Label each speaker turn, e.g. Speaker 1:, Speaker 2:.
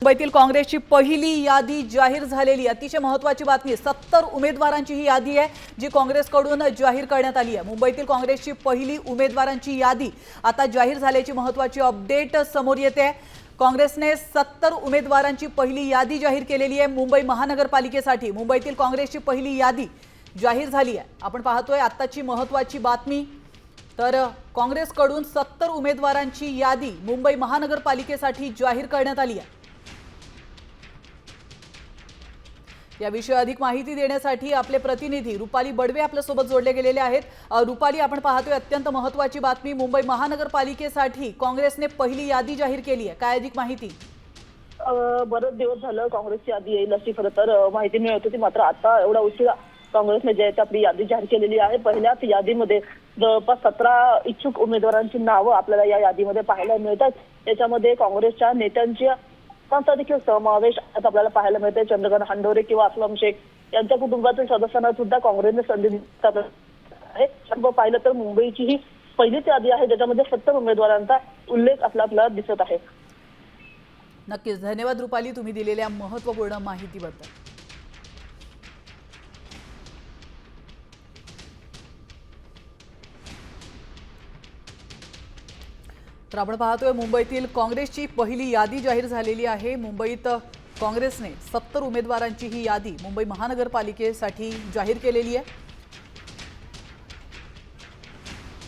Speaker 1: मुंबईतील काँग्रेसची पहिली यादी जाहीर झालेली अतिशय महत्त्वाची बातमी 70 उमेदवारांची ही यादी आहे जी काँग्रेसकडून जाहीर करण्यात आली आहे। मुंबईतील काँग्रेसची पहिली उमेदवारांची यादी आता जाहीर झाल्याची महत्त्वाची अपडेट समोर येते आहे। काँग्रेसने 70 उमेदवारांची पहिली यादी जाहीर केलेली आहे। मुंबई महानगरपालिकेसाठी मुंबईतील काँग्रेसची पहिली यादी जाहीर झाली आहे। आपण पाहतोय आत्ताची महत्त्वाची बातमी तर काँग्रेसकडून 70 उमेदवारांची यादी मुंबई महानगरपालिकेसाठी जाहीर करण्यात आली आहे। याविषयी अधिक माहिती देण्यासाठी आपले प्रतिनिधी रुपाली बडवे आपल्या सोबत जोडले गेलेले आहेत। रुपाली, आपण पाहतोय अत्यंत महत्त्वाची बातमी मुंबई महानगरपालिकेसाठी काँग्रेसने पहिली यादी जाहीर केली आहे। काय अधिक माहिती?
Speaker 2: बरेच दिवस झालं काँग्रेसची यादी येईल अशी खरं तर माहिती मिळत होती, मात्र आता एवढा उशिरा काँग्रेसने जे आपली यादी जाहीर केलेली आहे। पहिल्याच यादीमध्ये जवळपास 17 इच्छुक उमेदवारांची नावं आपल्याला या यादीमध्ये पाहायला मिळतात। त्याच्यामध्ये काँग्रेसच्या नेत्यांच्या त्यांचा देखील समावेश आता आपल्याला पाहायला मिळते। चंद्रकांत हंडोरे किंवा असलम शेख यांच्या कुटुंबातील सदस्यांना सुद्धा काँग्रेसने संधी दिली आहे। पाहिलं तर मुंबईची ही पहिलीच यादी आहे ज्याच्यामध्ये 70 उमेदवारांचा उल्लेख आपल्याला दिसत आहे।
Speaker 1: नक्कीच धन्यवाद रुपाली, तुम्ही दिलेल्या महत्त्वपूर्ण माहितीबद्दल। तर आपण पाहतोय मुंबईतील काँग्रेसची पहिली यादी जाहीर झालेली आहे। मुंबईत काँग्रेसने 70 उमेदवारांची ही यादी मुंबई महानगरपालिकेसाठी जाहीर केलेली आहे।